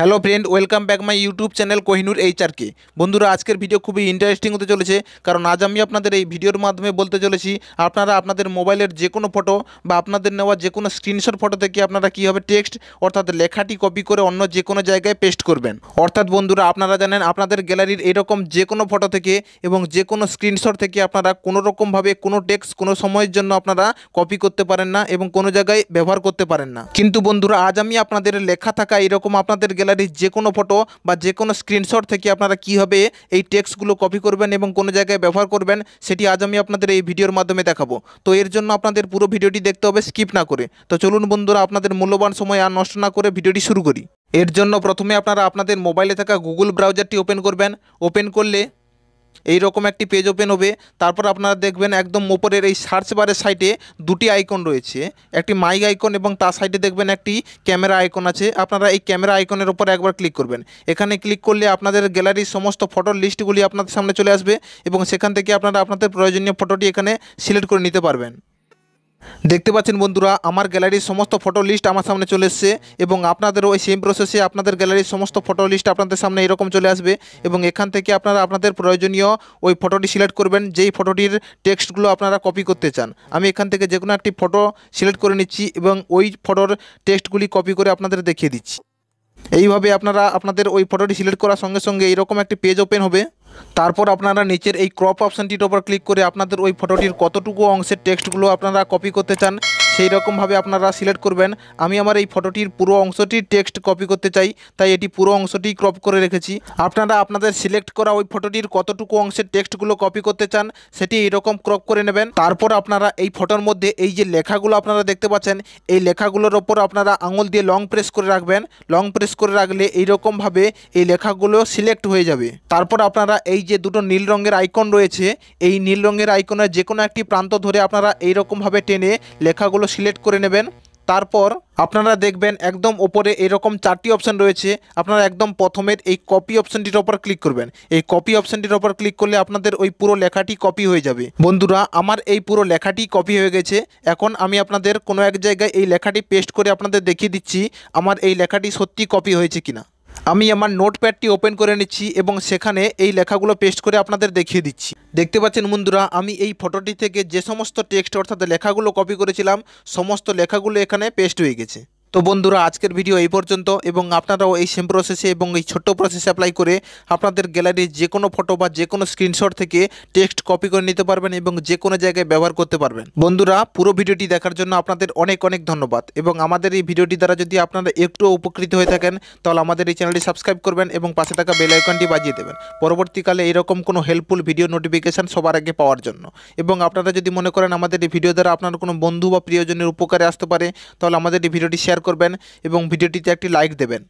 Hello friend, welcome back my YouTube channel Kohinoor HRK. বন্ধুরা, আজকের video খুবই ইন্টারেস্টিং হতে চলেছে, কারণ আজ আমি আপনাদের এই ভিডিওর মাধ্যমে বলতে চলেছি আপনারা আপনাদের মোবাইলের যে কোনো ফটো বা আপনাদের নেওয়া যে কোনো স্ক্রিনশট ফটো থেকে আপনারা কীভাবে টেক্সট অর্থাৎ লেখাটি কপি করে অন্য যে কোনো জায়গায় পেস্ট করবেন। অর্থাৎ বন্ধুরা, আপনারা জানেন আপনাদের গ্যালারির এরকম যে কোনো ফটো থেকে এবং যে কোনো স্ক্রিনশট থেকে আপনারা কোনো রকমভাবে কোনো টেক্সট কোনো সময়ের জন্য আপনারা কপি করতে পারেন না এবং কোনো জায়গায় ব্যবহার করতে পারেন না। কিন্তু বন্ধুরা, আজ আমি আপনাদের লেখা থাকা এরকম আপনাদের গ্যালারির যে কোনো ফটো বা যে কোনো স্ক্রিনশট থেকে আপনারা কীভাবে এই টেক্সটগুলো কপি করবেন এবং কোনো জায়গায় ব্যবহার করবেন সেটি আজ আমি আপনাদের এই ভিডিওর মাধ্যমে দেখাবো। তো এর জন্য আপনাদের পুরো ভিডিওটি দেখতে হবে স্কিপ না করে। তো চলুন বন্ধুরা, আপনাদের মূল্যবান সময় আর নষ্ট না করে ভিডিওটি শুরু করি। এর জন্য প্রথমে আপনারা আপনাদের মোবাইলে থাকা গুগল ব্রাউজারটি ওপেন করবেন। ওপেন করলে এই রকম একটি পেজ ওপেন হবে। তারপর আপনারা দেখবেন একদম উপরের এই সার্চ বারের সাইডে দুটি আইকন রয়েছে, একটি মাইক আইকন এবং তার সাইডে দেখবেন একটি ক্যামেরা আইকন আছে। আপনারা এই ক্যামেরা আইকনের উপর একবার ক্লিক করবেন। এখানে ক্লিক করলে আপনাদের গ্যালারির সমস্ত ফটোর লিস্টগুলি আপনাদের সামনে চলে আসবে এবং সেখান থেকে আপনারা আপনাদের প্রয়োজনীয় ফটোটি এখানে সিলেক্ট করে নিতে পারবেন। দেখতে পাচ্ছেন বন্ধুরা, আমার গ্যালারির সমস্ত ফটো লিস্ট আমার সামনে চলে এসছে এবং আপনাদেরও ওই সেম প্রসেসে আপনাদের গ্যালারির সমস্ত ফটো লিস্ট আপনাদের সামনে এরকম চলে আসবে এবং এখান থেকে আপনারা আপনাদের প্রয়োজনীয় ওই ফটোটি সিলেক্ট করবেন যেই ফটোটির টেক্সটগুলো আপনারা কপি করতে চান। আমি এখান থেকে যে কোনো একটি ফটো সিলেক্ট করে নিচ্ছি এবং ওই ফটোর টেক্সটগুলি কপি করে আপনাদের দেখিয়ে দিচ্ছি। এইভাবে আপনারা আপনাদের ওই ফটোটি সিলেক্ট করার সঙ্গে সঙ্গে এইরকম একটি পেজ ওপেন হবে। তারপর আপনারা নিচের এই ক্রপ অপশানটির ওপর ক্লিক করে আপনাদের ওই ফটোটির কতটুকু অংশের টেক্সটগুলো আপনারা কপি করতে চান সেই রকমভাবে আপনারা সিলেক্ট করবেন। আমি আমার এই ফটোটির পুরো অংশটির টেক্সট কপি করতে চাই, তাই এটি পুরো অংশটি ক্রপ করে রেখেছি। আপনারা আপনাদের সিলেক্ট করা ওই ফটোটির কতটুকু অংশের টেক্সটগুলো কপি করতে চান সেটি এরকম ক্রপ করে নেবেন। তারপর আপনারা এই ফটোর মধ্যে এই যে লেখাগুলো আপনারা দেখতে পাচ্ছেন এই লেখাগুলোর ওপর আপনারা আঙুল দিয়ে লং প্রেস করে রাখবেন। লং প্রেস করে রাখলে এইরকমভাবে এই লেখাগুলো সিলেক্ট হয়ে যাবে। তারপর আপনারা এই যে দুটো নীল রঙের আইকন রয়েছে এই নীল রঙের আইকনের যে কোনো একটি প্রান্ত ধরে আপনারা এইরকমভাবে টেনে লেখাগুলো সিলেক্ট করে নেবেন। তারপর আপনারা দেখবেন একদম ওপরে এরকম চারটি অপশান রয়েছে। আপনারা একদম প্রথমের এই কপি অপশানটির ওপর ক্লিক করবেন। এই কপি অপশানটির ওপর ক্লিক করলে আপনাদের ওই পুরো লেখাটি কপি হয়ে যাবে। বন্ধুরা, আমার এই পুরো লেখাটি কপি হয়ে গেছে। এখন আমি আপনাদের কোনো এক জায়গায় এই লেখাটি পেস্ট করে আপনাদের দেখিয়ে দিচ্ছি আমার এই লেখাটি সত্যি কপি হয়েছে কিনা। আমি আমার নোটপ্যাডটি ওপেন করে নিচ্ছি এবং সেখানে এই লেখাগুলো পেস্ট করে আপনাদের দেখিয়ে দিচ্ছি। দেখতে পাচ্ছেন বন্ধুরা, আমি এই ফটোটি থেকে যে সমস্ত টেক্সট অর্থাৎ লেখাগুলো কপি করেছিলাম সমস্ত লেখাগুলো এখানে পেস্ট হয়ে গেছে। তো বন্ধুরা, আজকের ভিডিও এই পর্যন্ত এবং আপনারাও এই সেম প্রসেসে এবং এই ছোট্ট প্রসেসে অ্যাপ্লাই করে আপনাদের গ্যালারির যে কোনো ফটো বা যে কোনো স্ক্রিনশট থেকে টেক্সট কপি করে নিতে পারবেন এবং যে কোনো জায়গায় ব্যবহার করতে পারবেন। বন্ধুরা, পুরো ভিডিওটি দেখার জন্য আপনাদের অনেক অনেক ধন্যবাদ এবং আমাদের এই ভিডিওটি দ্বারা যদি আপনারা একটু উপকৃত হয়ে থাকেন তাহলে আমাদের এই চ্যানেলটি সাবস্ক্রাইব করবেন এবং পাশে থাকা বেল আইকনটি বাজিয়ে দেবেন পরবর্তীকালে এরকম কোনো হেল্পফুল ভিডিও নোটিফিকেশান সবার আগে পাওয়ার জন্য। এবং আপনারা যদি মনে করেন আমাদের এই ভিডিও দ্বারা আপনার কোনো বন্ধু বা প্রিয়জনের উপকারে আসতে পারে তাহলে আমাদের এই ভিডিওটি শেয়ার করবেন এবং ভিডিওটিতে একটি লাইক দেবেন।